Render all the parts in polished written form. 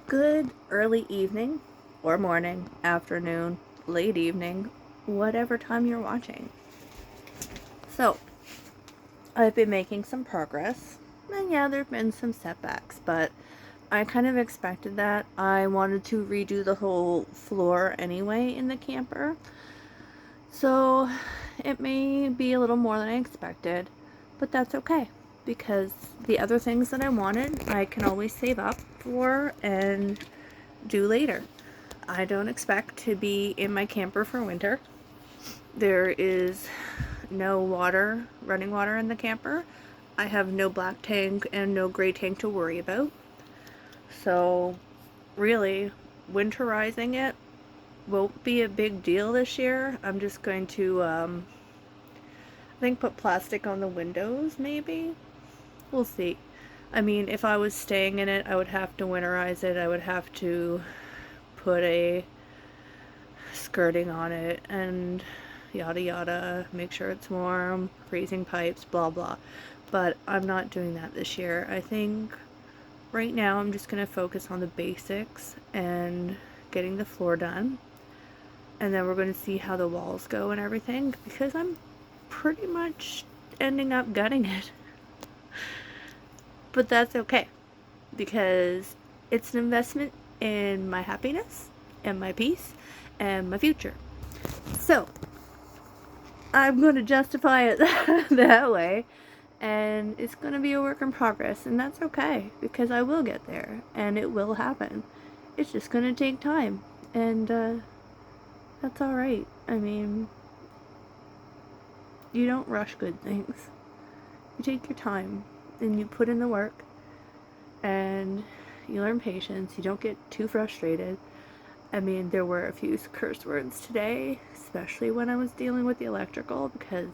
Good early evening, or morning, afternoon, late evening, whatever time you're watching. So, I've been making some progress, and yeah, there have been some setbacks, but I kind of expected that. I wanted to redo the whole floor anyway in the camper, so it may be a little more than I expected, but that's okay, because the other things that I wanted, I can always save up for and do later. I don't expect to be in my camper for winter. There is no water, running water in the camper. I have no black tank and no gray tank to worry about. So, really, winterizing it won't be a big deal this year. I'm just going to, I think, put plastic on the windows, maybe? We'll see. I mean, if I was staying in it, I would have to winterize it. I would have to put a skirting on it and yada yada, make sure it's warm, raising pipes, blah blah. But I'm not doing that this year. I think right now I'm just going to focus on the basics and getting the floor done. And then we're going to see how the walls go and everything, because I'm pretty much ending up gutting it. But that's okay, because it's an investment in my happiness and my peace and my future. So, I'm going to justify it that way, and it's going to be a work in progress, and that's okay, because I will get there, and it will happen. It's just going to take time, and that's alright. I mean, you don't rush good things. You take your time, and you put in the work, and you learn patience. You don't get too frustrated. I mean, there were a few curse words today, especially when I was dealing with the electrical, because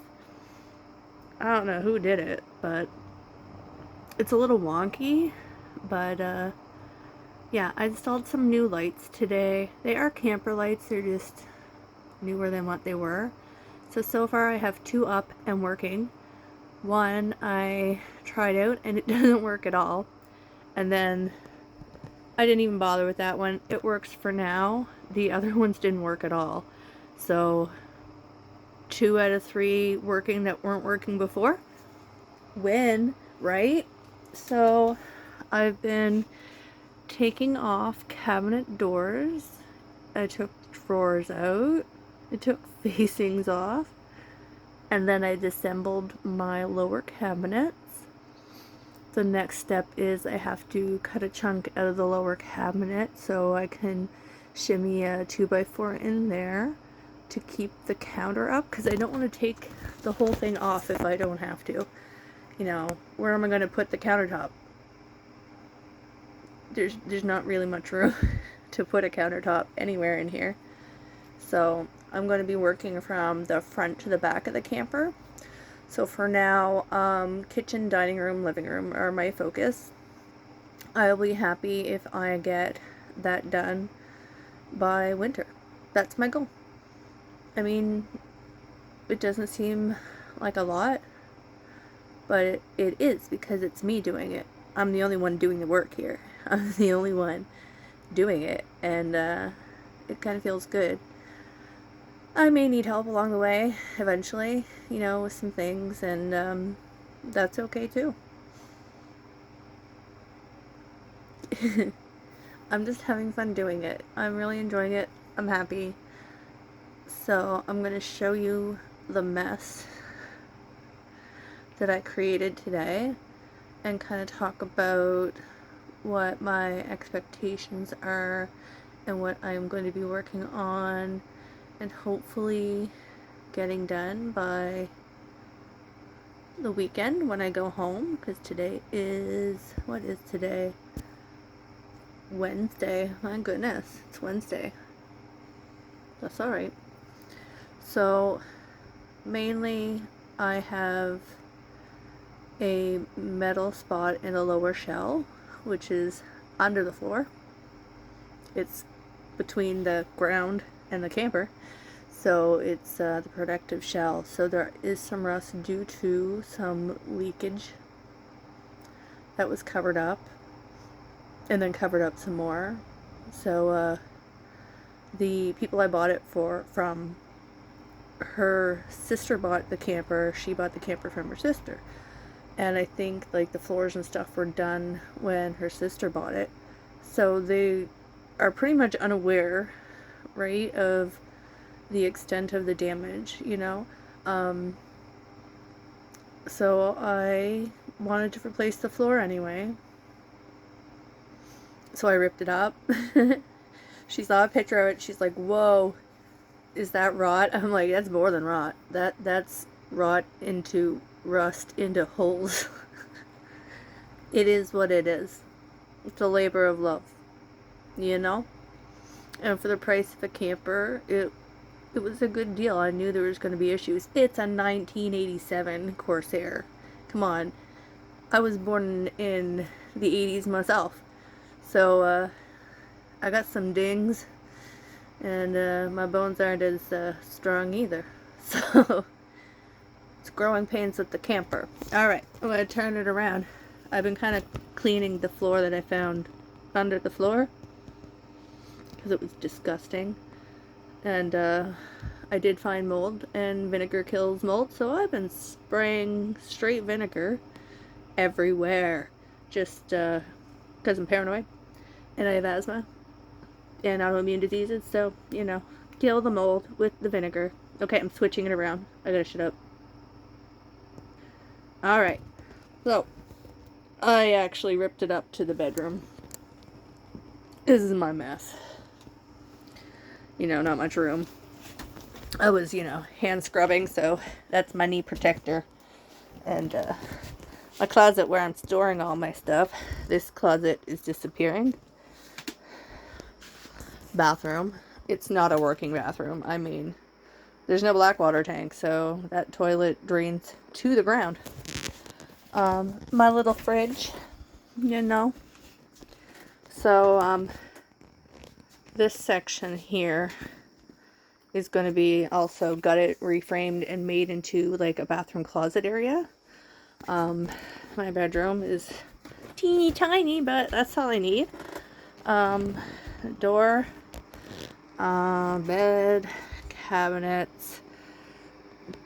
I don't know who did it, but it's a little wonky. But yeah, I installed some new lights today. They are camper lights, they're just newer than what they were. So far I have two up and working. One I tried out and it doesn't work at all. And then I didn't even bother with that one. It works for now. The other ones didn't work at all. So 2 out of 3 working that weren't working before. Win, right? So I've been taking off cabinet doors. I took drawers out. I took facings off. And then I disassembled my lower cabinets. The next step is I have to cut a chunk out of the lower cabinet so I can shimmy a 2x4 in there to keep the counter up, because I don't want to take the whole thing off if I don't have to. You know, where am I going to put the countertop? There's not really much room to put a countertop anywhere in here. So I'm going to be working from the front to the back of the camper. So for now, kitchen, dining room, living room are my focus. I'll be happy if I get that done by winter. That's my goal. I mean, it doesn't seem like a lot, but it is, because it's me doing it. I'm the only one doing the work here. I'm the only one doing it, and it kind of feels good. I may need help along the way eventually, you know, with some things, and that's okay too. I'm just having fun doing it. I'm really enjoying it. I'm happy. So I'm going to show you the mess that I created today and kind of talk about what my expectations are and what I'm going to be working on and hopefully getting done by the weekend when I go home, because today is, what is today? Wednesday. My goodness, it's Wednesday. That's alright. So mainly I have a metal spot in the lower shell, which is under the floor. It's between the ground and the camper, so it's the protective shell. So there is some rust due to some leakage that was covered up. and then covered up some more. So the people I bought it from, her sister bought the camper. She bought the camper from her sister. And I think like the floors and stuff were done when her sister bought it. So they are pretty much unaware, right, of the extent of the damage, you know. So I wanted to replace the floor anyway. So I ripped it up. She saw a picture of it. She's like, "Whoa, is that rot?" I'm like, "That's more than rot. That's rot into rust into holes." It is what it is. It's a labor of love, you know? And for the price of a camper, it was a good deal. I knew there was going to be issues. It's a 1987 Corsair. Come on. I was born in the 80s myself. So, I got some dings. And my bones aren't as strong either. So, it's growing pains with the camper. Alright, I'm going to turn it around. I've been kind of cleaning the floor that I found under the floor, because it was disgusting. And I did find mold, and vinegar kills mold, so I've been spraying straight vinegar everywhere. Just because I'm paranoid, and I have asthma, and autoimmune diseases, so, you know, kill the mold with the vinegar. Okay, I'm switching it around. I gotta shut up. Alright, so, I actually ripped it up to the bedroom. This is my mess. You know, not much room. I was, you know, hand scrubbing, so that's my knee protector. And my closet where I'm storing all my stuff, this closet is disappearing. Bathroom. It's not a working bathroom. I mean, there's no black water tank, so that toilet drains to the ground. My little fridge, you know. So, this section here is going to be also gutted, reframed, and made into like a bathroom closet area. My bedroom is teeny tiny, but that's all I need. Door, bed, cabinets,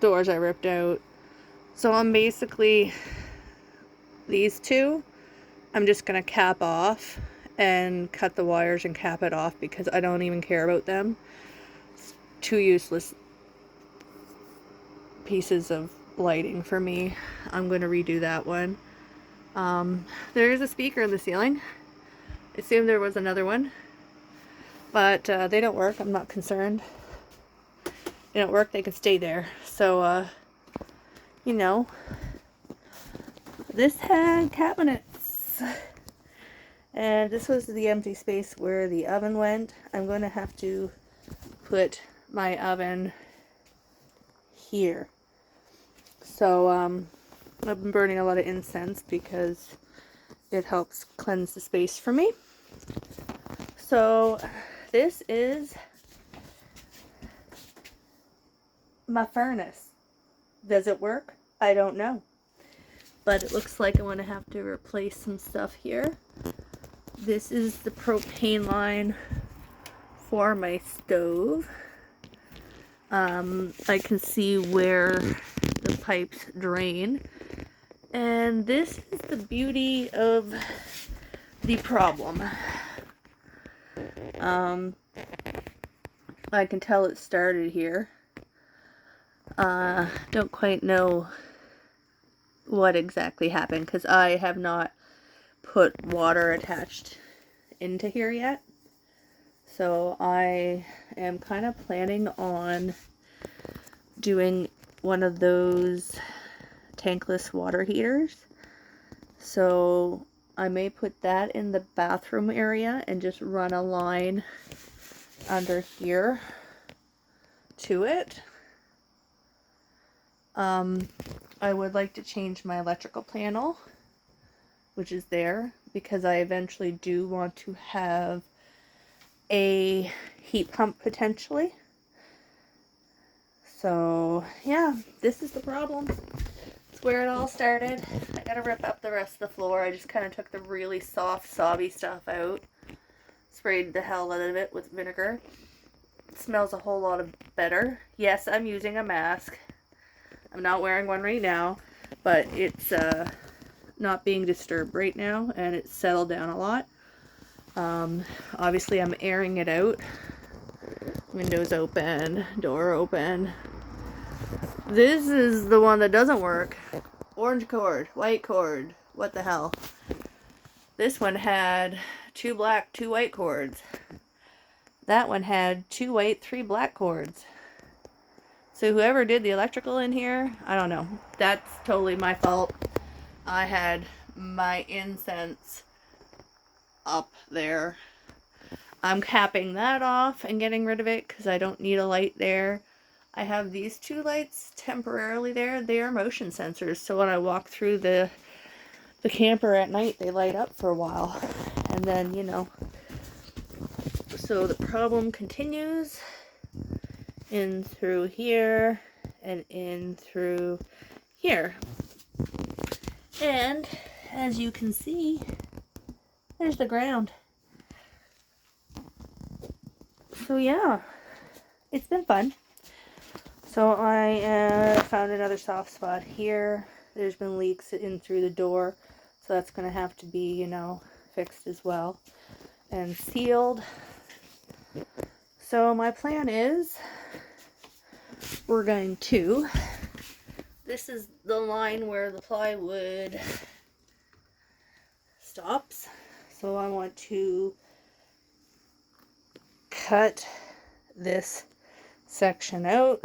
doors I ripped out. So I'm basically, these two, I'm just going to cap off and cut the wires and cap it off because I don't even care about them. It's two useless pieces of lighting for me. I'm going to redo that one. There is a speaker in the ceiling. I assume there was another one, but they don't work. I'm not concerned. They don't work. They can stay there. So, you know, this had cabinets, and this was the empty space where the oven went. I'm going to have to put my oven here. So, I've been burning a lot of incense because it helps cleanse the space for me. So, this is my furnace. Does it work? I don't know. But it looks like I'm going to have to replace some stuff here. This is the propane line for my stove. I can see where the pipes drain. And this is the beauty of the problem. I can tell it started here. Don't quite know what exactly happened because I have not put water attached into here yet. So I am kind of planning on doing one of those tankless water heaters. So I may put that in the bathroom area and just run a line under here to it. I would like to change my electrical panel, which is there, because I eventually do want to have a heat pump potentially. So yeah, this is the problem. That's where it all started. I gotta rip up the rest of the floor. I just kind of took the really soft, sobby stuff out. Sprayed the hell out of it with vinegar. It smells a whole lot better. Yes, I'm using a mask. I'm not wearing one right now, but it's not being disturbed right now, and it's settled down a lot. Obviously I'm airing it out. Windows open, door open. This is the one that doesn't work. Orange cord, white cord, what the hell. This one had 2 black, 2 white cords. That one had 2 white, 3 black cords. So whoever did the electrical in here, I don't know. That's totally my fault. I had my incense up there. I'm capping that off and getting rid of it because I don't need a light there. I have these 2 lights temporarily there. They are motion sensors, so when I walk through the camper at night, they light up for a while. And then, you know, so the problem continues in through here and in through here. And as you can see, there's the ground. So yeah, it's been fun. So I found another soft spot here. There's been leaks in through the door, so that's going to have to be, you know, fixed as well and sealed. So my plan is we're going to, this is the line where the plywood stops. So I want to cut this section out,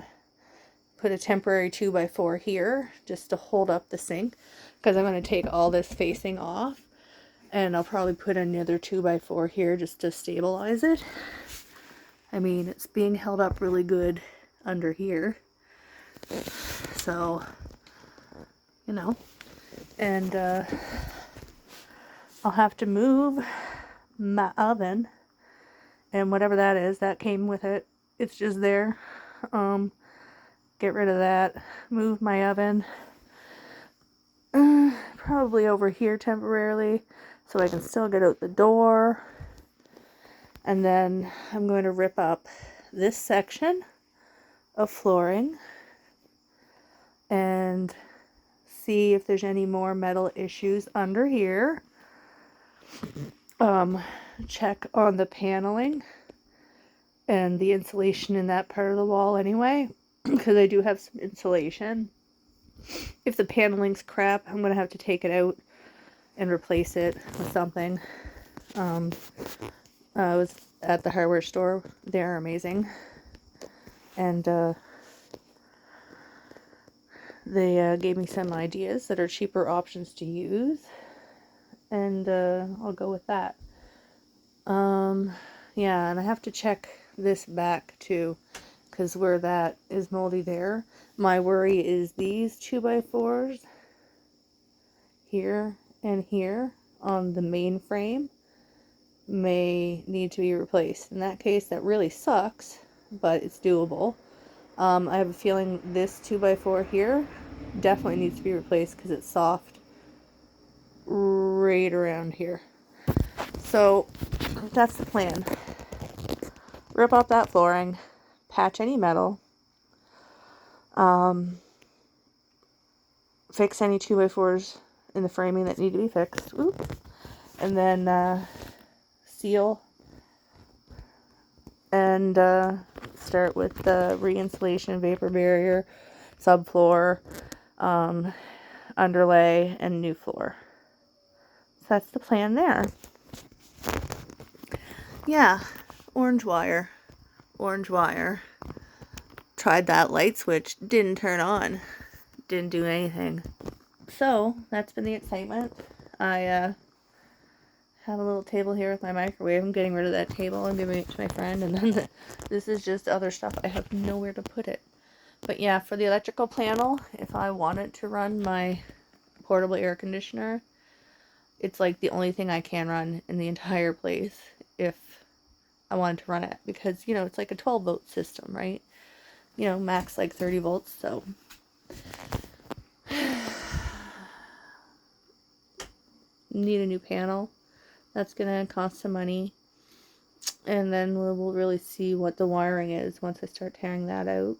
put a temporary 2x4 here just to hold up the sink, because I'm going to take all this facing off, and I'll probably put another 2x4 here just to stabilize it. I mean, it's being held up really good under here, so, you know, and I'll have to move my oven, and whatever that is, that came with it. It's just there. Get rid of that. Move my oven. Probably over here temporarily, so I can still get out the door. And then I'm going to rip up this section of flooring and see if there's any more metal issues under here. Check on the paneling and the insulation in that part of the wall anyway, because I do have some insulation. If the paneling's crap, I'm going to have to take it out and replace it with something. I was at the hardware store. They're amazing. And they gave me some ideas that are cheaper options to use. And I'll go with that. Yeah, and I have to check this back too, because where that is moldy there. My worry is these 2x4s here and here on the main frame may need to be replaced. In that case, that really sucks, but it's doable. I have a feeling this 2x4 here definitely needs to be replaced because it's soft right around here. So that's the plan. Rip up that flooring, patch any metal, fix any 2x4s in the framing that need to be fixed. Oop. And then seal and start with the re-insulation, vapor barrier, subfloor, underlay, and new floor. So that's the plan there. Yeah, orange wire. Tried that light switch, didn't turn on, didn't do anything. So that's been the excitement. I have a little table here with my microwave. I'm getting rid of that table and giving it to my friend, and then this is just other stuff. I have nowhere to put it. But yeah, for the electrical panel, if I wanted to run my portable air conditioner, it's like the only thing I can run in the entire place if I wanted to run it, because, you know, it's like a 12 volt system, right? You know, max like 30 volts, so need a new panel. That's gonna cost some money. And then we'll really see what the wiring is once I start tearing that out.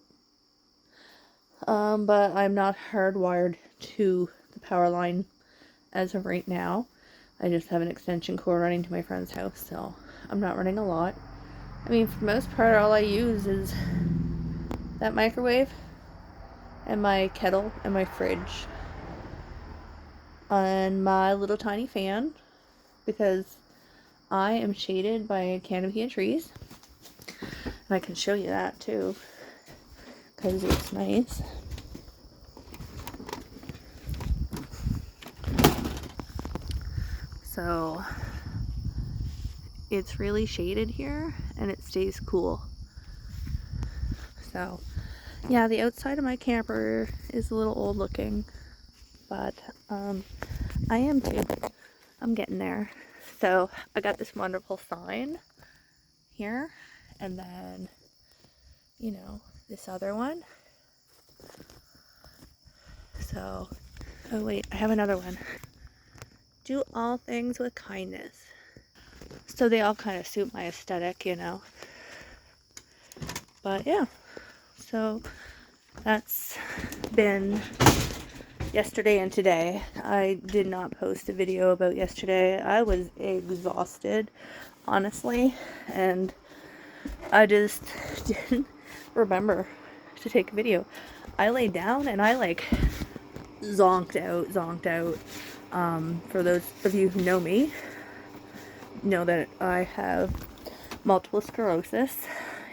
But I'm not hardwired to the power line as of right now. I just have an extension cord running to my friend's house, so I'm not running a lot. I mean, for the most part, all I use is that microwave and my kettle and my fridge and my little tiny fan, because I am shaded by a canopy of trees. And I can show you that too, because it's nice. So it's really shaded here and it stays cool. So yeah, the outside of my camper is a little old looking, but I am too. I'm getting there. So I got this wonderful sign here, and then, you know, this other one. So, oh wait, I have another one. Do all things with kindness. So they all kind of suit my aesthetic, you know. But yeah, so that's been yesterday and today. I did not post a video about yesterday. I was exhausted, honestly, and I just didn't remember to take a video. I laid down and I like zonked out. For those of you who know me, know that I have multiple sclerosis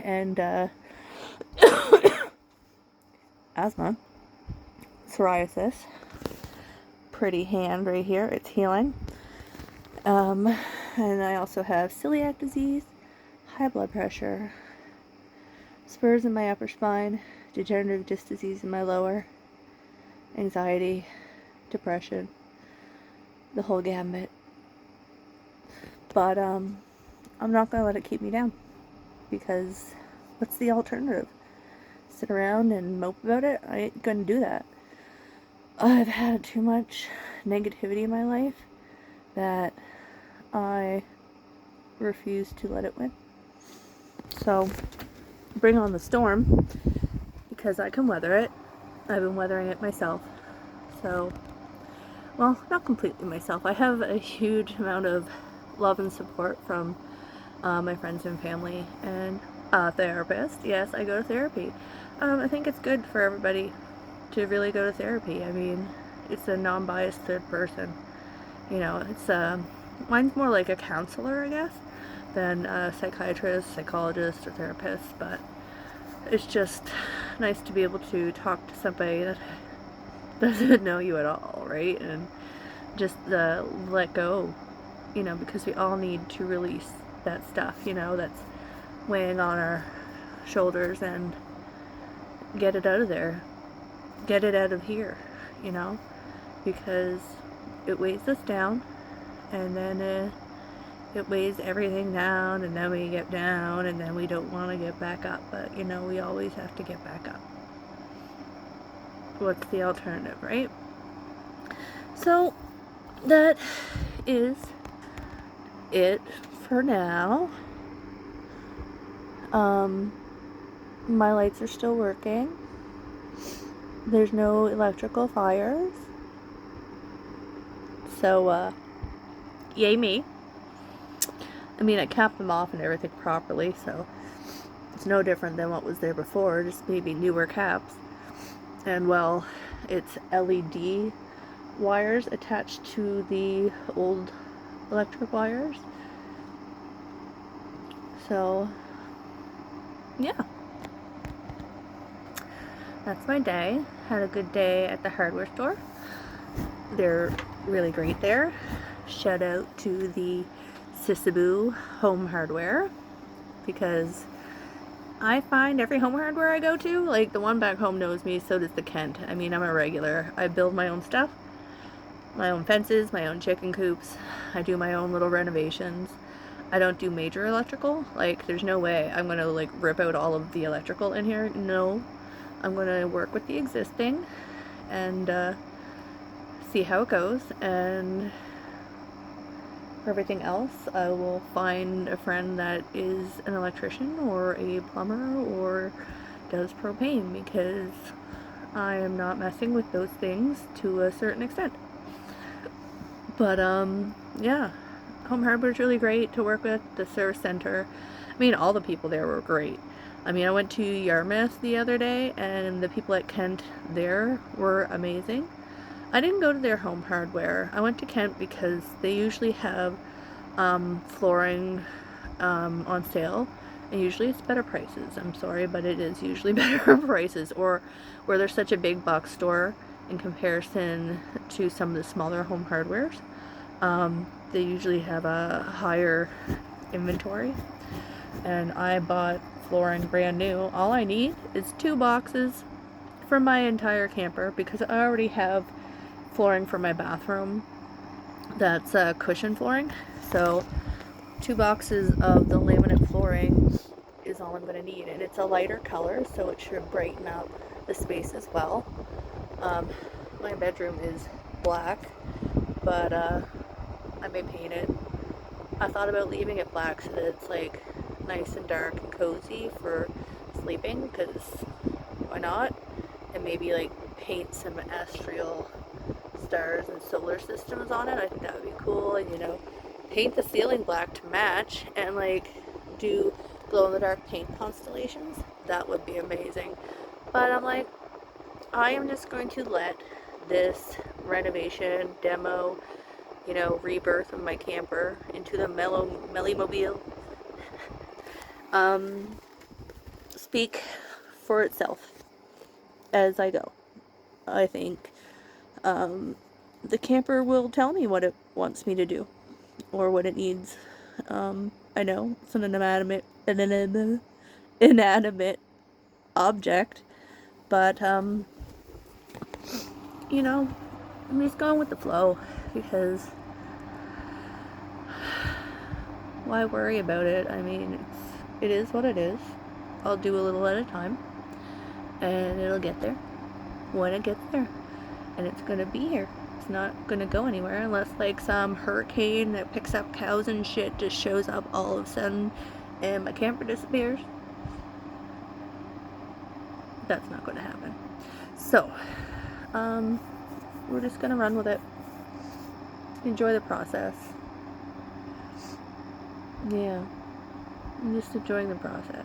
and asthma, psoriasis. Pretty hand right here, it's healing. And I also have celiac disease, high blood pressure, spurs in my upper spine, degenerative disc disease in my lower, anxiety, depression, the whole gambit. But I'm not gonna let it keep me down, because what's the alternative? Sit around and mope about it? I ain't gonna do that. I've had too much negativity in my life that I refuse to let it win. So bring on the storm, because I can weather it. I've been weathering it myself. So, well, not completely myself. I have a huge amount of love and support from my friends and family, and a therapist. Yes, I go to therapy. I think it's good for everybody to really go to therapy. I mean, it's a non-biased third person. You know, it's mine's more like a counselor, I guess, than a psychiatrist, psychologist, or therapist. But it's just nice to be able to talk to somebody that doesn't know you at all, right? And just let go, you know, because we all need to release that stuff, you know, that's weighing on our shoulders, and get it out of there. Get it out of here, you know, because it weighs us down, and then it weighs everything down, and then we get down, and then we don't want to get back up. But, you know, we always have to get back up. What's the alternative, right? So that is it for now. My lights are still working. There's no electrical fires. So, yay me. I mean, I capped them off and everything properly, so it's no different than what was there before, just maybe newer caps. And, well, it's LED wires attached to the old electric wires. So, yeah. That's my day. Had a good day at the hardware store. They're really great there. Shout out to the Sisaboo Home Hardware, because I find every home hardware I go to, like the one back home knows me, so does the Kent. I mean, I'm a regular. I build my own stuff, my own fences, my own chicken coops. I do my own little renovations. I don't do major electrical. Like, there's no way I'm gonna like rip out all of the electrical in here. No. I'm gonna work with the existing and see how it goes, and For everything else, I will find a friend that is an electrician or a plumber or does propane, because I am not messing with those things to a certain extent. But, yeah. Home Hardware is really great to work with. The service center, I mean, all the people there were great. I mean, I went to Yarmouth the other day, and the people at Kent there were amazing. I didn't go to their Home Hardware. I went to Kent because they usually have flooring on sale, and usually it's better prices. I'm sorry, but it is usually better prices, or where there's such a big box store in comparison to some of the smaller Home Hardwares. They usually have a higher inventory, and I bought flooring brand new. All I need is 2 boxes for my entire camper, because I already have flooring for my bathroom that's cushion flooring. So 2 boxes of the laminate flooring is all I'm going to need, and it's a lighter color, so it should brighten up the space as well. My bedroom is black, but I may paint it. I thought about leaving it black so that it's like nice and dark and cozy for sleeping, because why not? And maybe like paint some astral stars and solar systems on it. I think that would be cool. And, you know, paint the ceiling black to match, and like do glow in the dark paint constellations. That would be amazing. But I'm like, I am just going to let this renovation demo, you know, rebirth of my camper into the Mellymobile speak for itself as I go. I think the camper will tell me what it wants me to do or what it needs. I know it's an inanimate object, but you know, I'm just going with the flow, because why worry about it? I mean, it is what it is. I'll do a little at a time, and it'll get there when it gets there, and it's gonna be here. It's not gonna go anywhere unless like some hurricane that picks up cows and shit just shows up all of a sudden and my camper disappears. That's not gonna happen. So, we're just gonna run with it. Enjoy the process. Yeah. I'm just enjoying the process.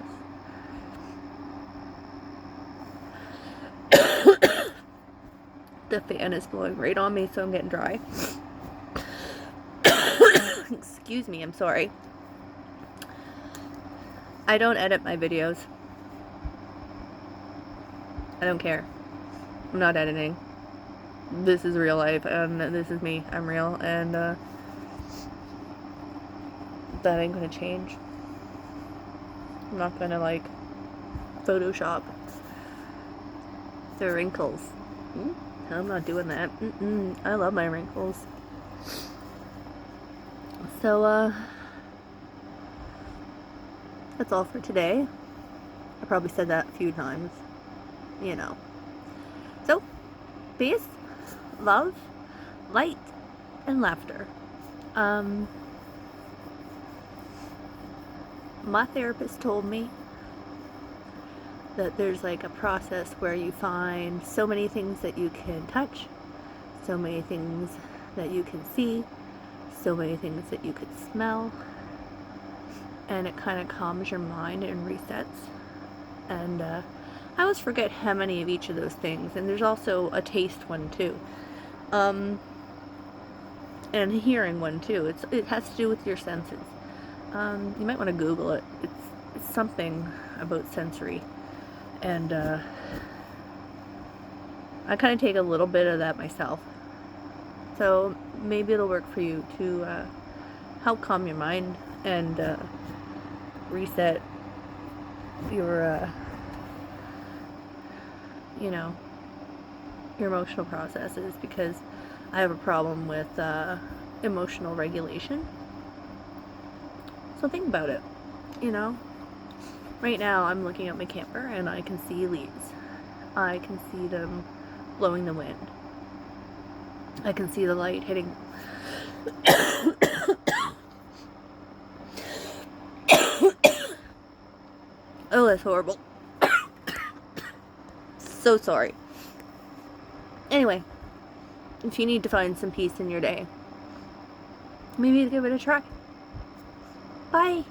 The fan is blowing right on me, so I'm getting dry. Excuse me, I'm sorry. I don't edit my videos. I don't care. I'm not editing. This is real life, and this is me. I'm real, and that ain't gonna change. I'm not gonna like Photoshop the wrinkles. I'm not doing that. I love my wrinkles. So that's all for today. I probably said that a few times, you know. So, peace, love, light, and laughter. My therapist told me that there's like a process where you find so many things that you can touch, so many things that you can see, so many things that you could smell, and it kind of calms your mind and resets. And I always forget how many of each of those things. And there's also a taste one too, and a hearing one too. It has to do with your senses. You might want to Google it. It's something about sensory. And I kind of take a little bit of that myself. So maybe it'll work for you to help calm your mind and reset your, you know, your emotional processes, because I have a problem with emotional regulation. So think about it, you know. Right now I'm looking at my camper and I can see leaves. I can see them blowing the wind. I can see the light hitting was horrible. So sorry. Anyway, if you need to find some peace in your day, maybe give it a try. Bye.